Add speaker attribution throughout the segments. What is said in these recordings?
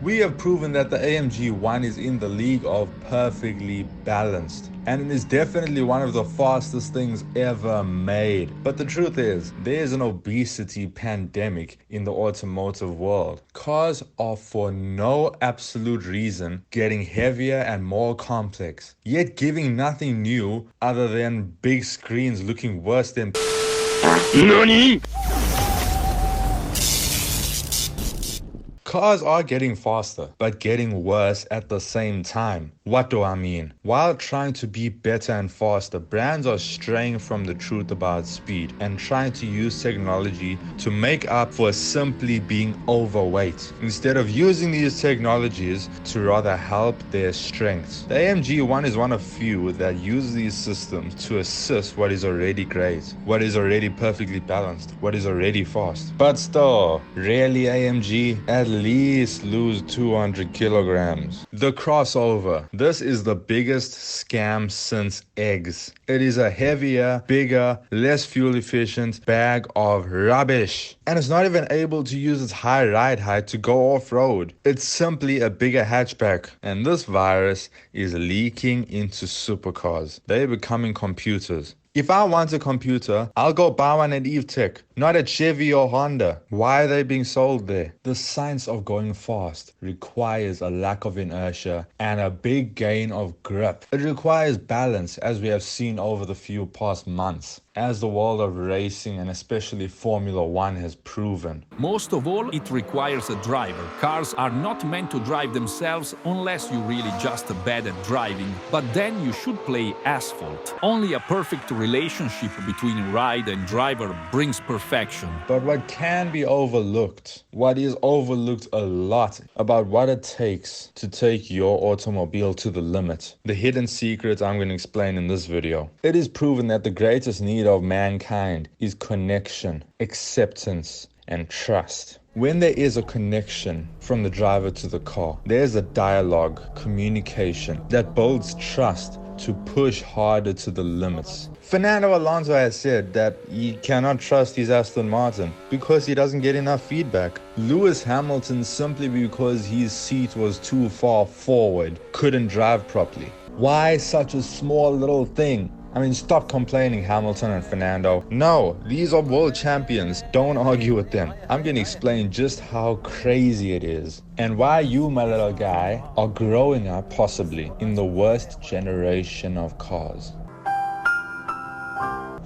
Speaker 1: We have proven that the AMG 1 is in the league of perfectly balanced, and it is definitely one of the fastest things ever made. But the truth is, there is an obesity pandemic in the automotive world. Cars are for no absolute reason getting heavier and more complex, yet giving nothing new other than big screens looking worse than NANI? Cars are getting faster, but getting worse at the same time. What do I mean? While trying to be better and faster, brands are straying from the truth about speed and trying to use technology to make up for simply being overweight, instead of using these technologies to rather help their strengths. The AMG 1 is one of few that use these systems to assist what is already great, what is already perfectly balanced, what is already fast. But still, really AMG, at least lose 200 kilograms. The crossover. This is the biggest scam since eggs. It is a heavier, bigger, less fuel efficient bag of rubbish. And it's not even able to use its high ride height to go off-road. It's simply a bigger hatchback. And this virus is leaking into supercars. They're becoming computers. If I want a computer, I'll go buy one at Eve Tech, not at Chevy or Honda. Why are they being sold there? The science of going fast requires a lack of inertia and a big gain of grip. It requires balance, as we have seen over the few past months, as the world of racing and especially Formula One has proven.
Speaker 2: Most of all, it requires a driver. Cars are not meant to drive themselves unless you're really just bad at driving, but then you should play asphalt. Only a perfect relationship between ride and driver brings perfection.
Speaker 1: But what can be overlooked, what is overlooked a lot about what it takes to take your automobile to the limit, the hidden secrets I'm going to explain in this video. It is proven that the greatest need of mankind is connection, acceptance, and trust. When there is a connection from the driver to the car, there's a dialogue, communication that builds trust to push harder to the limits. Fernando Alonso has said that he cannot trust his Aston Martin because he doesn't get enough feedback. Lewis Hamilton, simply because his seat was too far forward, couldn't drive properly. Why such a small little thing? I mean, stop complaining, Hamilton and Fernando. No, these are world champions. Don't argue with them. I'm going to explain just how crazy it is and why you, my little guy, are growing up possibly in the worst generation of cars.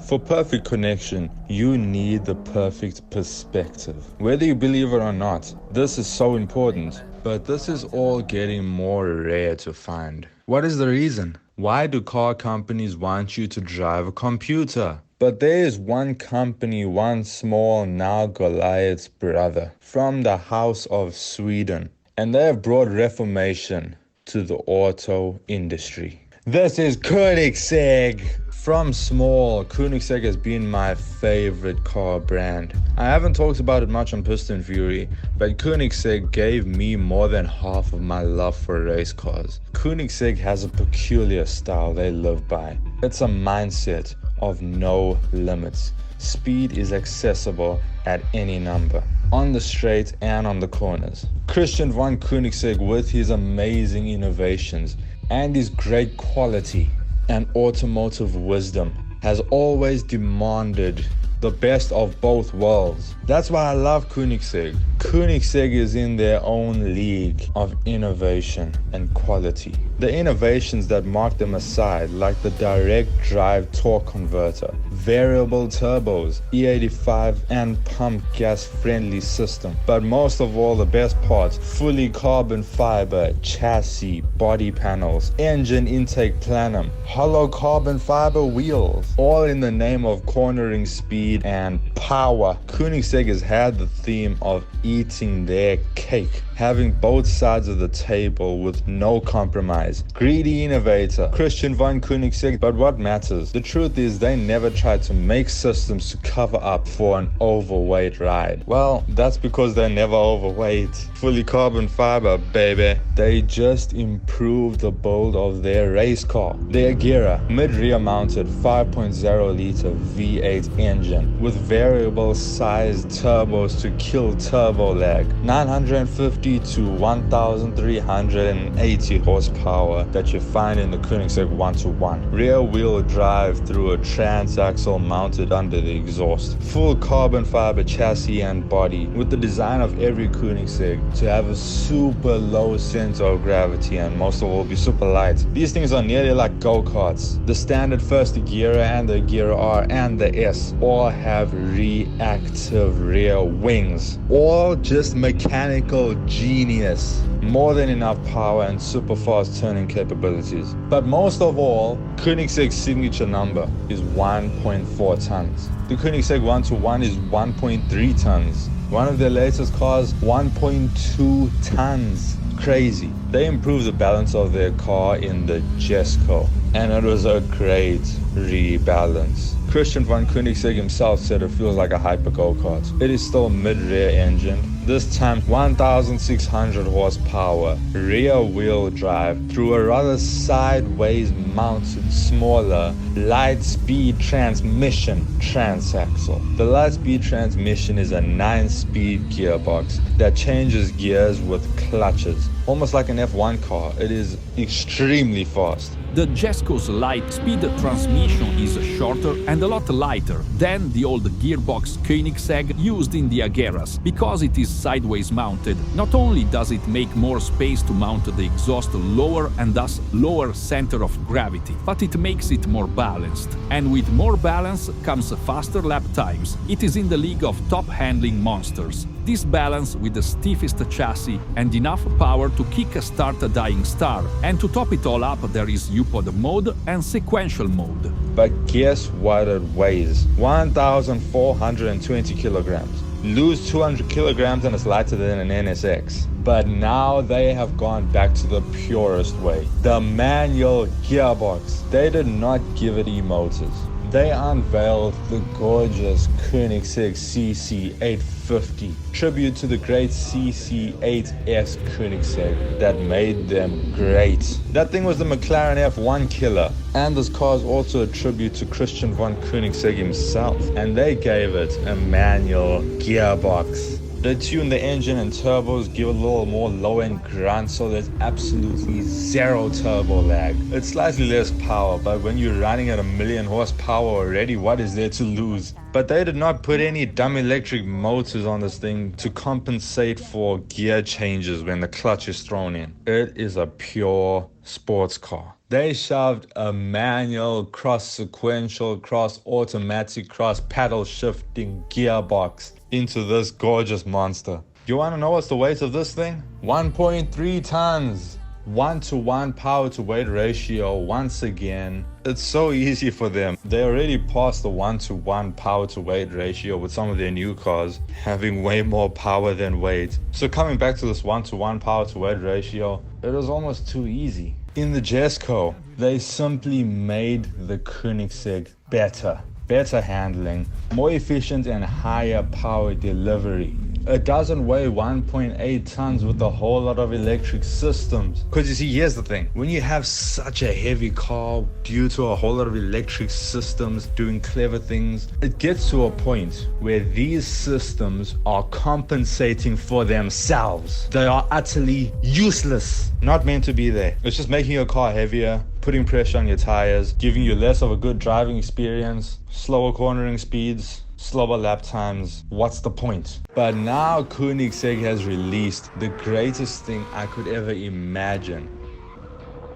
Speaker 1: For perfect connection, you need the perfect perspective. Whether you believe it or not, this is so important, but this is all getting more rare to find. What is the reason? Why do car companies want you to drive a computer? But there is one company, one small, now Goliath's brother, from the house of Sweden, and they have brought reformation to the auto industry. This is Koenigsegg. From small, Koenigsegg has been my favorite car brand. I haven't talked about it much on Pistonfury, but Koenigsegg gave me more than half of my love for race cars. Koenigsegg has a peculiar style they live by. It's a mindset of no limits. Speed is accessible at any number, on the straight and on the corners. Christian von Koenigsegg, with his amazing innovations and his great quality and automotive wisdom, has always demanded the best of both worlds. That's why I love Koenigsegg. Koenigsegg is in their own league of innovation and quality. The innovations that mark them aside, like the direct drive torque converter, variable turbos, E85 and pump gas friendly system. But most of all, the best part, fully carbon fiber chassis, body panels, engine intake plenum, hollow carbon fiber wheels, all in the name of cornering speed and power. Koenigsegg has had the theme of eating their cake, having both sides of the table with no compromise. Greedy innovator, Christian von Koenigsegg. But what matters? The truth is, they never tried to make systems to cover up for an overweight ride. Well, that's because they're never overweight. Fully carbon fiber, baby. They just improved the build of their race car. Their Gira, mid-rear mounted 5.0 liter V8 engine engine with variable sized turbos to kill turbo lag, 950 to 1380 horsepower that you find in the Koenigsegg 1-to-1. Rear wheel drive through a transaxle mounted under the exhaust. Full carbon fiber chassis and body, with the design of every Koenigsegg to have a super low center of gravity and most of all be super light. These things are nearly like go-karts. The standard first gear and the gear R and the S all have reactive rear wings. All just mechanical genius. More than enough power and super fast turning capabilities. But most of all, Koenigsegg's signature number is 1.4 tons. The Koenigsegg 1-to-1 is 1.3 tons. One of their latest cars, 1.2 tons. Crazy. They improved the balance of their car in the Jesco, and it was a great rebalance. Christian von Koenigsegg himself said it feels like a hyper go-kart. It is still mid-rear engine, this time 1600 horsepower, rear wheel drive through a rather sideways mounted smaller light speed transmission transaxle. The light speed transmission is a 9-speed gearbox that changes gears with clutches. Almost like an F1 car, it is extremely fast.
Speaker 2: The Jesco's light-speed transmission is shorter and a lot lighter than the old gearbox Koenigsegg used in the Ageras. Because it is sideways mounted, not only does it make more space to mount the exhaust lower and thus lower center of gravity, but it makes it more balanced. And with more balance comes faster lap times. It is in the league of top handling monsters. This balance with the stiffest chassis and enough power to kick-start a dying star. And to top it all up, there is U-Pod mode and sequential mode.
Speaker 1: But guess what it weighs? 1,420 kilograms. Lose 200 kilograms and it's lighter than an NSX. But now they have gone back to the purest way. The manual gearbox. They did not give it e-motors. They unveiled the gorgeous Koenigsegg CC850, tribute to the great CC8S Koenigsegg that made them great. That thing was the McLaren F1 killer, and this car is also a tribute to Christian von Koenigsegg himself, and they gave it a manual gearbox. They tune the engine and turbos, give it a little more low-end grunt, so there's absolutely zero turbo lag. It's slightly less power, but when you're running at 1,000,000 horsepower already, what is there to lose? But they did not put any dumb electric motors on this thing to compensate for gear changes when the clutch is thrown in. It is a pure sports car. They shoved a manual, cross-sequential, cross-automatic, cross-paddle shifting gearbox into this gorgeous monster. You want to know what's the weight of this thing? 1.3 tons. 1-to-1 power to weight ratio once again. It's so easy for them. They already passed the 1-to-1 power to weight ratio with some of their new cars, having way more power than weight. So coming back to this 1-to-1 power to weight ratio, it was almost too easy. In the Jesco, they simply made the Koenigsegg better. Better handling, more efficient and higher power delivery. It doesn't weigh 1.8 tons with a whole lot of electric systems. Because you see, here's the thing. When you have such a heavy car due to a whole lot of electric systems doing clever things, it gets to a point where these systems are compensating for themselves. They are utterly useless. Not meant to be there. It's just making your car heavier, putting pressure on your tires, giving you less of a good driving experience, slower cornering speeds, slower lap times. What's the point? But now Koenigsegg has released the greatest thing I could ever imagine.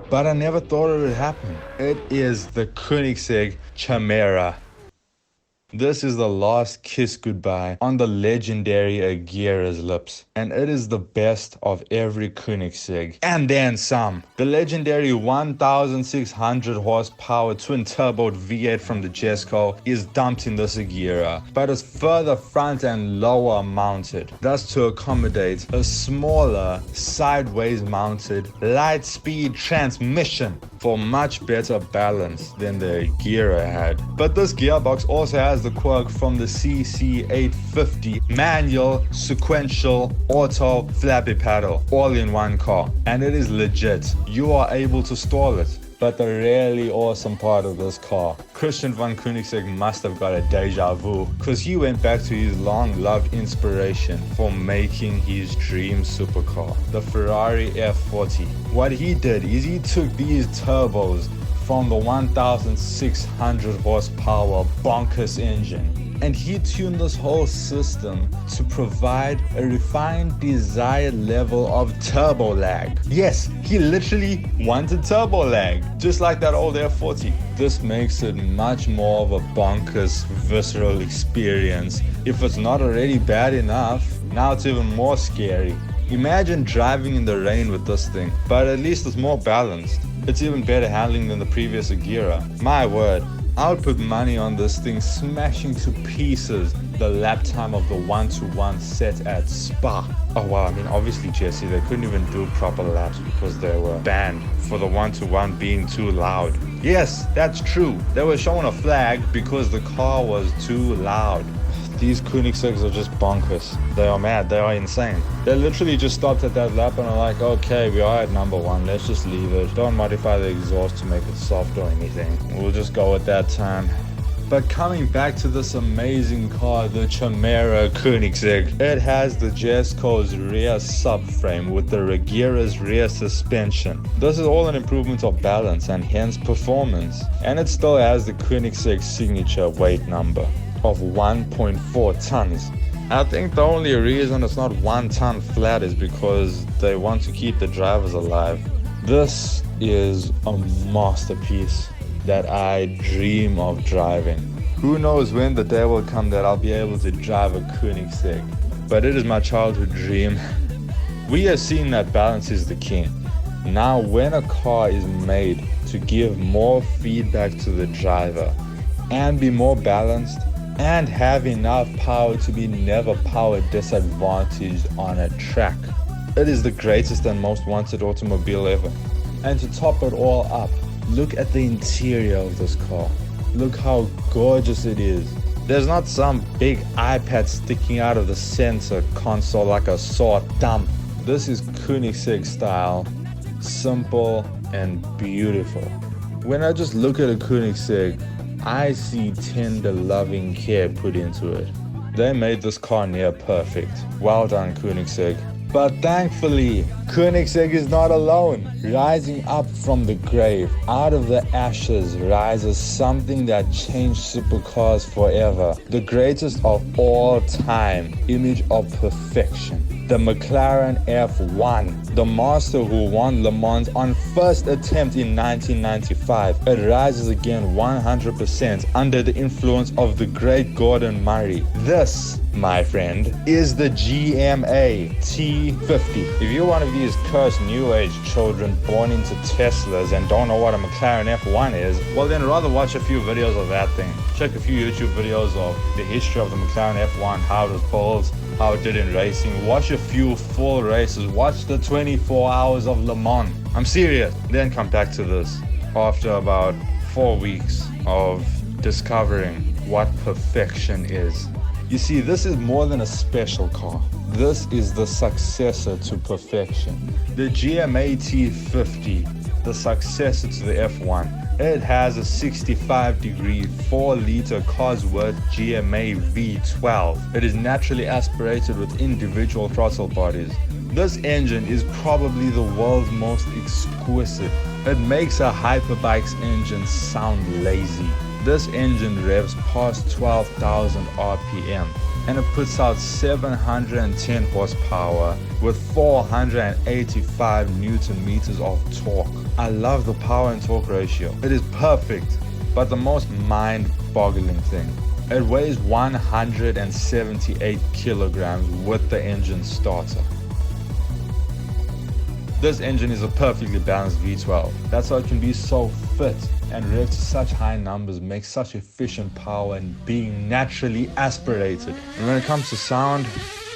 Speaker 1: But I never thought it would happen. It is the Koenigsegg Chimera. This is the last kiss goodbye on the legendary Agera's lips, and it is the best of every Koenigsegg, and then some. The legendary 1,600 horsepower twin-turboed V8 from the Jesco is dumped in this Agera, but is further front and lower mounted, thus to accommodate a smaller, sideways mounted, light-speed transmission for much better balance than the Agera had. But this gearbox also has the quirk from the CC850 manual, sequential, auto, flappy paddle, all in one car. And it is legit. You are able to stall it. But the really awesome part of this car, Christian von Koenigsegg must have got a deja vu, because he went back to his long-loved inspiration for making his dream supercar, the Ferrari F40. What he did is he took these turbos from the 1,600 horsepower bonkers engine, and he tuned this whole system to provide a refined desired level of turbo lag. Yes, he literally wanted turbo lag, just like that old F40. This makes it much more of a bonkers, visceral experience. If it's not already bad enough, now it's even more scary. Imagine driving in the rain with this thing, but at least it's more balanced. It's even better handling than the previous Agera. My word, I would put money on this thing smashing to pieces the lap time of the 1-to-1 set at Spa. Oh wow, I mean obviously Jesse, they couldn't even do proper laps because they were banned for the 1-to-1 being too loud. Yes, that's true. They were showing a flag because the car was too loud. These Koenigseggs are just bonkers. They are mad, they are insane. They literally just stopped at that lap and are like, okay, we are at number 1, let's just leave it. Don't modify the exhaust to make it soft or anything. We'll just go at that time. But coming back to this amazing car, the Chimera Koenigsegg, it has the Jesco's rear subframe with the Regera's rear suspension. This is all an improvement of balance and hence performance. And it still has the Koenigsegg signature weight number of 1.4 tons. I think the only reason it's not 1 ton flat is because they want to keep the drivers alive. This is a masterpiece that I dream of driving. Who knows when the day will come that I'll be able to drive a Koenigsegg, but it is my childhood dream. We have seen that balance is the king. Now when a car is made to give more feedback to the driver and be more balanced, and have enough power to be never power disadvantaged on a track, it is the greatest and most wanted automobile ever. And to top it all up, look at the interior of this car. Look how gorgeous it is. There's not some big iPad sticking out of the center console like a sore thumb. This is Koenigsegg style, simple and beautiful. When I just look at a Koenigsegg, I see tender loving care put into it. They made this car near perfect. Well done, Koenigsegg. But thankfully, Koenigsegg is not alone. Rising up from the grave, out of the ashes rises something that changed supercars forever. The greatest of all time, image of perfection. The McLaren F1, the master who won Le Mans on first attempt in 1995. It rises again 100% under the influence of the great Gordon Murray. This, my friend, is the GMA T50. If you're one of these cursed new age children born into Teslas and don't know what a McLaren F1 is, well then rather watch a few videos of that thing. Check a few YouTube videos of the history of the McLaren F1, how it was built, how it did in racing. Watch a few full races. Watch the 24 hours of Le Mans. I'm serious. Then come back to this after about 4 weeks of discovering what perfection is. You see, this is more than a special car. This is the successor to perfection. The GMA T50, the successor to the F1. It has a 65-degree 4-liter Cosworth GMA V12. It is naturally aspirated with individual throttle bodies. This engine is probably the world's most exquisite. It makes a hyperbike's engine sound lazy. This engine revs past 12,000 RPM and it puts out 710 horsepower with 485 Newton meters of torque. I love the power and torque ratio. It is perfect, but the most mind-boggling thing, it weighs 178 kilograms with the engine starter. This engine is a perfectly balanced V12. That's why it can be so fit and rev to such high numbers, make such efficient power and being naturally aspirated. And when it comes to sound,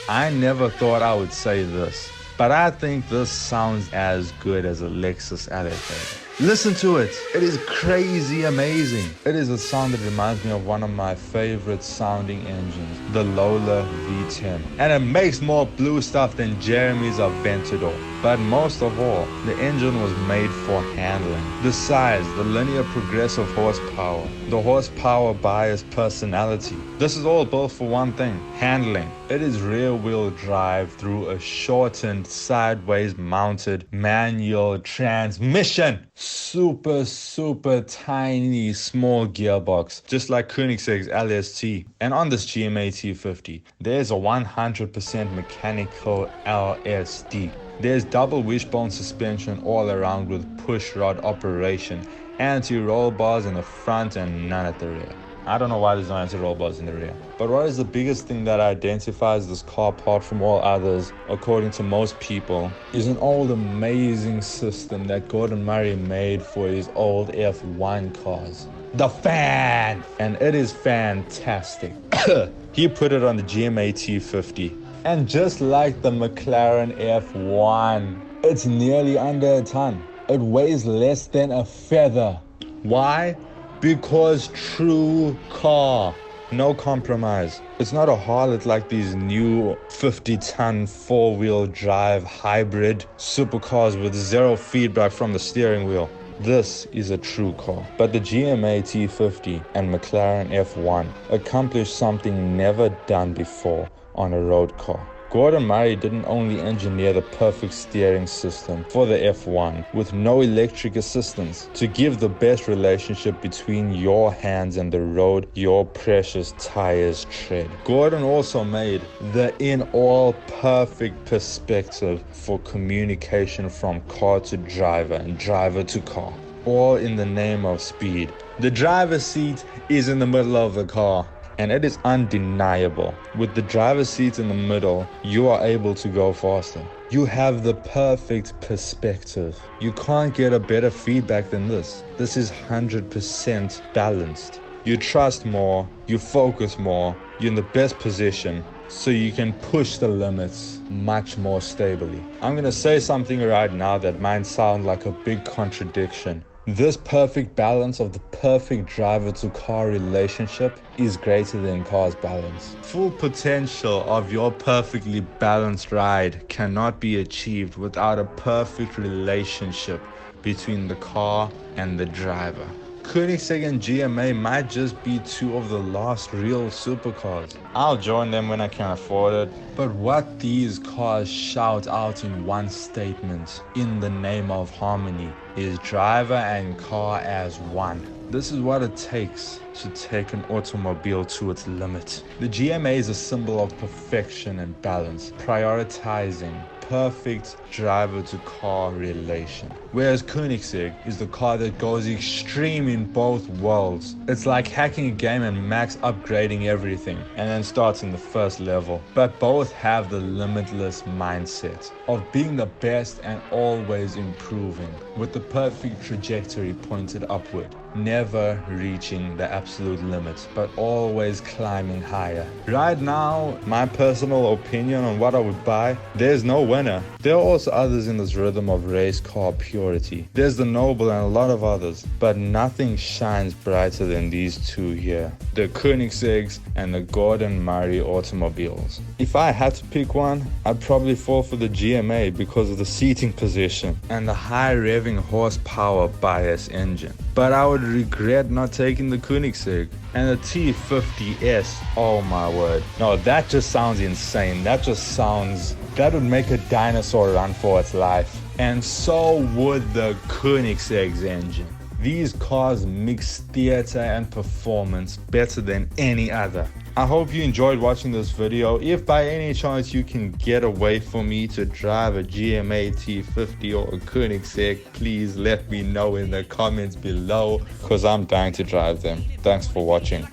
Speaker 1: I never thought I would say this, but I think this sounds as good as a Lexus Alligator. Listen to it. It is crazy amazing. It is a sound that reminds me of one of my favorite sounding engines, the Lola V10. And it makes more blue stuff than Jeremy's Aventador. But most of all, the engine was made for handling. The size, the linear progressive horsepower, the horsepower bias personality. This is all built for one thing, handling. It is rear wheel drive through a shortened, sideways mounted manual transmission. Super tiny small gearbox, just like Koenigsegg's LST. And on this GMA T50, there's a 100% mechanical LSD. There's double wishbone suspension all around with push rod operation, anti-roll bars in the front and none at the rear. I don't know why there's no anti-roll bars in the rear. But what is the biggest thing that identifies this car apart from all others, according to most people, is an old amazing system that Gordon Murray made for his old F1 cars. The fan! And it is fantastic. He put it on the GMA T50. And just like the McLaren F1, it's nearly under a ton. It weighs less than a feather. Why? Because true car, no compromise. It's not a harlot like these new 50-ton four-wheel drive hybrid supercars with zero feedback from the steering wheel. This is a true car. But the GMA T50 and McLaren F1 accomplished something never done before on a road car. Gordon Murray didn't only engineer the perfect steering system for the F1 with no electric assistance to give the best relationship between your hands and the road your precious tires tread. Gordon also made the in all perfect perspective for communication from car to driver and driver to car, all in the name of speed. The driver's seat is in the middle of the car. And it is undeniable. With the driver's seat in the middle, you are able to go faster. You have the perfect perspective. You can't get a better feedback than this. This is 100% balanced. You trust more, you focus more, you're in the best position, so you can push the limits much more stably. I'm gonna say something right now that might sound like a big contradiction. This perfect balance of the perfect driver to car relationship is greater than car's balance. Full potential of your perfectly balanced ride cannot be achieved without a perfect relationship between the car and the driver. Koenigsegg and GMA might just be two of the last real supercars. I'll join them when I can afford it. But what these cars shout out in one statement, in the name of harmony, is driver and car as one. This is what it takes to take an automobile to its limit. The GMA is a symbol of perfection and balance, prioritizing perfect driver to car relation. Whereas Koenigsegg is the car that goes extreme in both worlds. It's like hacking a game and max upgrading everything and then starting the first level. But both have the limitless mindset of being the best and always improving, with the perfect trajectory pointed upward, never reaching the absolute limit, but always climbing higher. Right now, my personal opinion on what I would buy, there's no winner. There are also others in this rhythm of race car purity. There's the Noble and a lot of others, but nothing shines brighter than these two here, the Koenigseggs and the Gordon Murray automobiles. If I had to pick one, I'd probably fall for the GMA because of the seating position and the high revving horsepower bias engine. But I would regret not taking the Koenigsegg. And the T50S, oh my word. No, that just sounds insane. That would make a dinosaur run for its life. And so would the Koenigsegg's engine. These cars mix theater and performance better than any other. I hope you enjoyed watching this video. If by any chance you can get away for me to drive a GMA T50 or a Koenigsegg, please let me know in the comments below, because I'm dying to drive them. Thanks for watching.